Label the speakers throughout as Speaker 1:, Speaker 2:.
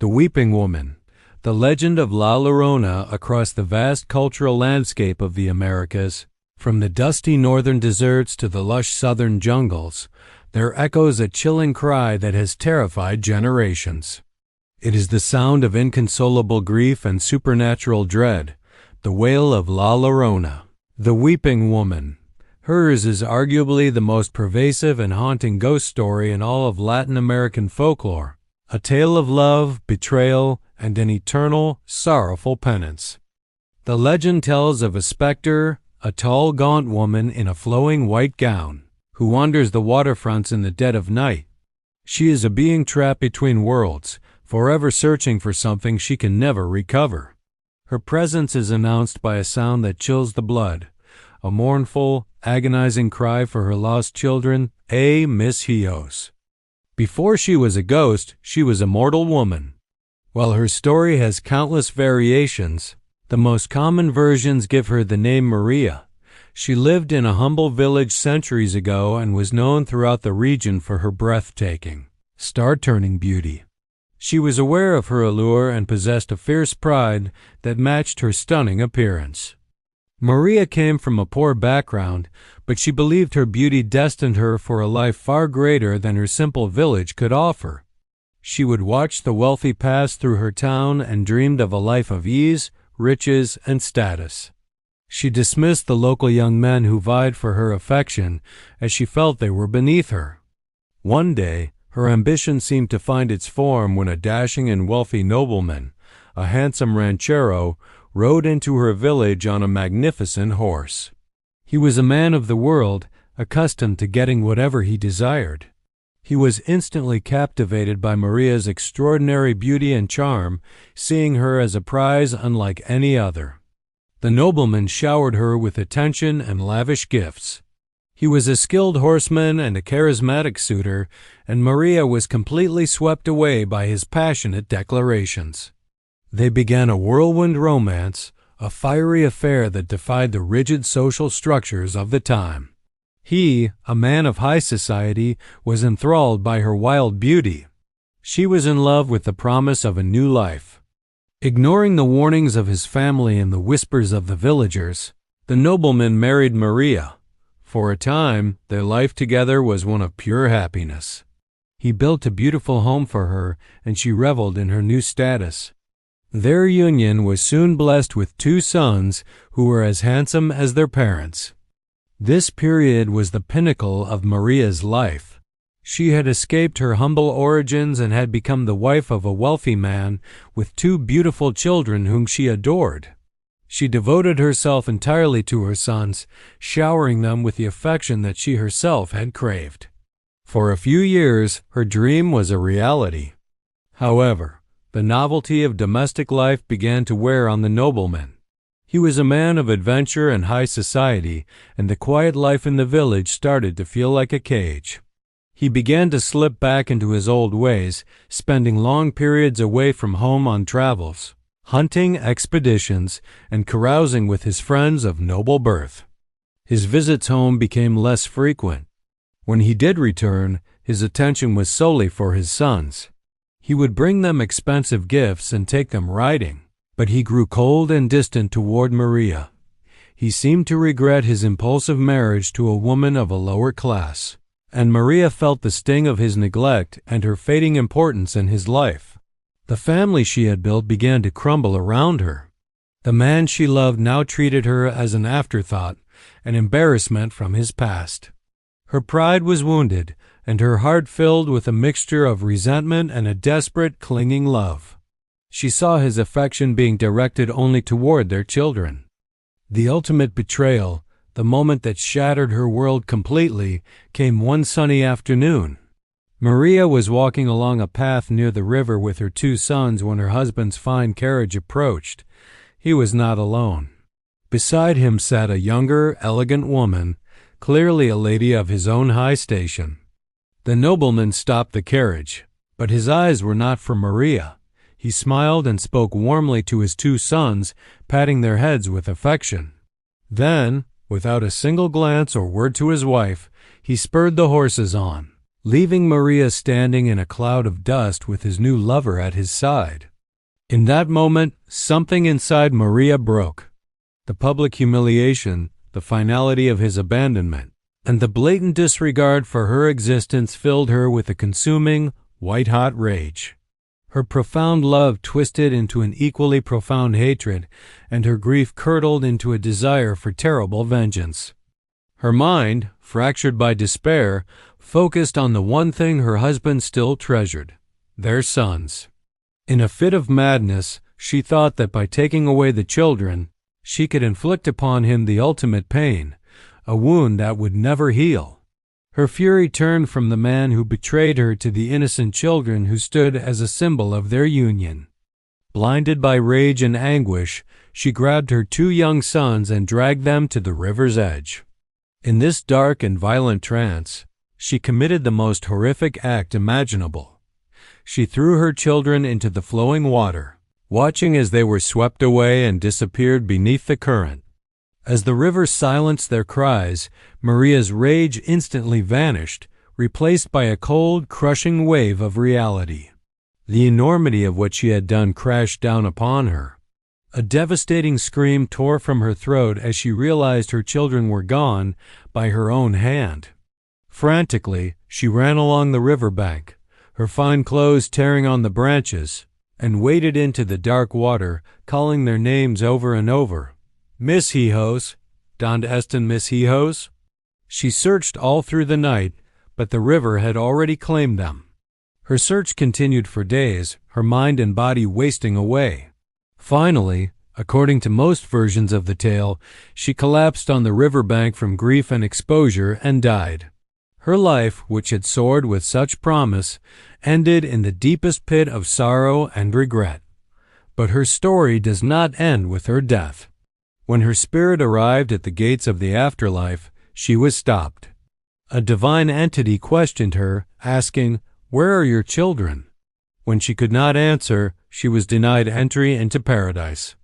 Speaker 1: The Weeping Woman, the legend of La Llorona across the vast cultural landscape of the Americas. From the dusty northern deserts to the lush southern jungles, there echoes a chilling cry that has terrified generations. It is the sound of inconsolable grief and supernatural dread, the wail of La Llorona, the Weeping Woman. Hers is arguably the most pervasive and haunting ghost story in all of Latin American folklore, a tale of love, betrayal, and an eternal, sorrowful penance. The legend tells of a specter, a tall, gaunt woman in a flowing white gown, who wanders the waterfronts in the dead of night. She is a being trapped between worlds, forever searching for something she can never recover. Her presence is announced by a sound that chills the blood, a mournful, agonizing cry for her lost children, mis hijos. Before she was a ghost, she was a mortal woman. While her story has countless variations, the most common versions give her the name Maria. She lived in a humble village centuries ago and was known throughout the region for her breathtaking, star-turning beauty. She was aware of her allure and possessed a fierce pride that matched her stunning appearance. Maria came from a poor background, but she believed her beauty destined her for a life far greater than her simple village could offer. She would watch the wealthy pass through her town and dreamed of a life of ease, riches, and status. She dismissed the local young men who vied for her affection, as she felt they were beneath her. One day, her ambition seemed to find its form when a dashing and wealthy nobleman, a handsome ranchero, rode into her village on a magnificent horse. He was a man of the world, accustomed to getting whatever he desired. He was instantly captivated by Maria's extraordinary beauty and charm, seeing her as a prize unlike any other. The nobleman showered her with attention and lavish gifts. He was a skilled horseman and a charismatic suitor, and Maria was completely swept away by his passionate declarations. They began a whirlwind romance, a fiery affair that defied the rigid social structures of the time. He, a man of high society, was enthralled by her wild beauty. She was in love with the promise of a new life. Ignoring the warnings of his family and the whispers of the villagers, the nobleman married Maria. For a time, their life together was one of pure happiness. He built a beautiful home for her, and she reveled in her new status. Their union was soon blessed with 2 sons who were as handsome as their parents. This period was the pinnacle of Maria's life. She had escaped her humble origins and had become the wife of a wealthy man with 2 beautiful children whom she adored. She devoted herself entirely to her sons, showering them with the affection that she herself had craved. For a few years, her dream was a reality. However, the novelty of domestic life began to wear on the nobleman. He was a man of adventure and high society, and the quiet life in the village started to feel like a cage. He began to slip back into his old ways, spending long periods away from home on travels, hunting expeditions, and carousing with his friends of noble birth. His visits home became less frequent. When he did return, his attention was solely for his sons. He would bring them expensive gifts and take them riding, but he grew cold and distant toward Maria. He seemed to regret his impulsive marriage to a woman of a lower class, and Maria felt the sting of his neglect and her fading importance in his life. The family she had built began to crumble around her. The man she loved now treated her as an afterthought, an embarrassment from his past. Her pride was wounded, and her heart filled with a mixture of resentment and a desperate, clinging love. She saw his affection being directed only toward their children. The ultimate betrayal, the moment that shattered her world completely, came one sunny afternoon. Maria was walking along a path near the river with her 2 sons when her husband's fine carriage approached. He was not alone. Beside him sat a younger, elegant woman, clearly a lady of his own high station. The nobleman stopped the carriage, but his eyes were not for Maria. He smiled and spoke warmly to his 2 sons, patting their heads with affection. Then, without a single glance or word to his wife, he spurred the horses on. leaving Maria standing in a cloud of dust with his new lover at his side. In that moment, something inside Maria broke. The public humiliation, the finality of his abandonment, and the blatant disregard for her existence filled her with a consuming, white-hot rage. Her profound love twisted into an equally profound hatred, and her grief curdled into a desire for terrible vengeance. Her mind, fractured by despair, focused on the one thing her husband still treasured: their sons. In a fit of madness, she thought that by taking away the children, she could inflict upon him the ultimate pain, a wound that would never heal. Her fury turned from the man who betrayed her to the innocent children who stood as a symbol of their union. Blinded by rage and anguish, she grabbed her 2 young sons and dragged them to the river's edge. In this dark and violent trance, she committed the most horrific act imaginable. She threw her children into the flowing water, watching as they were swept away and disappeared beneath the current. As the river silenced their cries, Maria's rage instantly vanished, replaced by a cold, crushing wave of reality. The enormity of what she had done crashed down upon her. A devastating scream tore from her throat as she realized her children were gone by her own hand. Frantically, she ran along the riverbank, her fine clothes tearing on the branches, and waded into the dark water, calling their names over and over. "Miss Hijos, ¿Dónde están Miss Hijos?" She searched all through the night, but the river had already claimed them. Her search continued for days, her mind and body wasting away. Finally, according to most versions of the tale, she collapsed on the riverbank from grief and exposure and died. Her life, which had soared with such promise, ended in the deepest pit of sorrow and regret. But her story does not end with her death. When her spirit arrived at the gates of the afterlife, she was stopped. A divine entity questioned her, asking, "Where are your children?" When she could not answer, she was denied entry into paradise.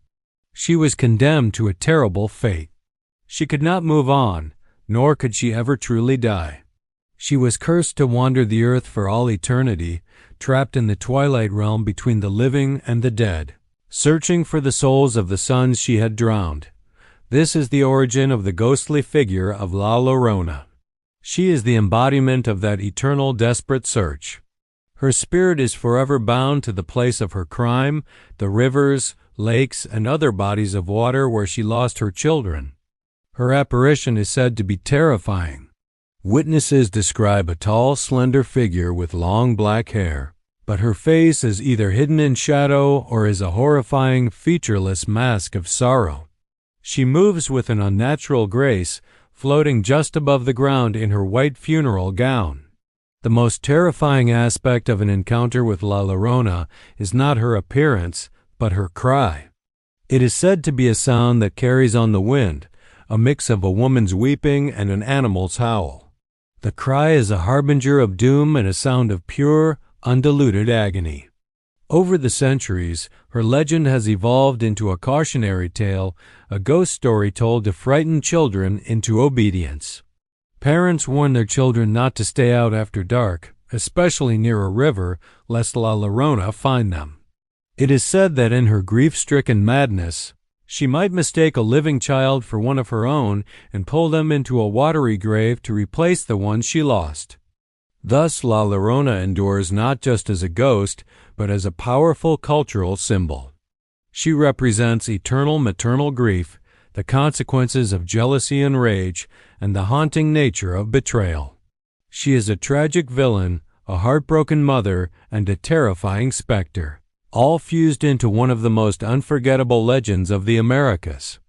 Speaker 1: She was condemned to a terrible fate. She could not move on, nor could she ever truly die. She was cursed to wander the earth for all eternity, trapped in the twilight realm between the living and the dead, searching for the souls of the sons she had drowned. This is the origin of the ghostly figure of La Llorona. She is the embodiment of that eternal desperate search. Her spirit is forever bound to the place of her crime, the rivers, lakes, and other bodies of water where she lost her children. Her apparition is said to be terrifying. Witnesses describe a tall, slender figure with long black hair, but her face is either hidden in shadow or is a horrifying, featureless mask of sorrow. She moves with an unnatural grace, floating just above the ground in her white funeral gown. The most terrifying aspect of an encounter with La Llorona is not her appearance, but her cry. It is said to be a sound that carries on the wind, a mix of a woman's weeping and an animal's howl. The cry is a harbinger of doom and a sound of pure, undiluted agony. Over the centuries, her legend has evolved into a cautionary tale, a ghost story told to frighten children into obedience. Parents warn their children not to stay out after dark, especially near a river, lest La Llorona find them. It is said that in her grief-stricken madness, she might mistake a living child for one of her own and pull them into a watery grave to replace the one she lost. Thus, La Llorona endures not just as a ghost, but as a powerful cultural symbol. She represents eternal maternal grief, the consequences of jealousy and rage, and the haunting nature of betrayal. She is a tragic villain, a heartbroken mother, and a terrifying specter, all fused into one of the most unforgettable legends of the Americas.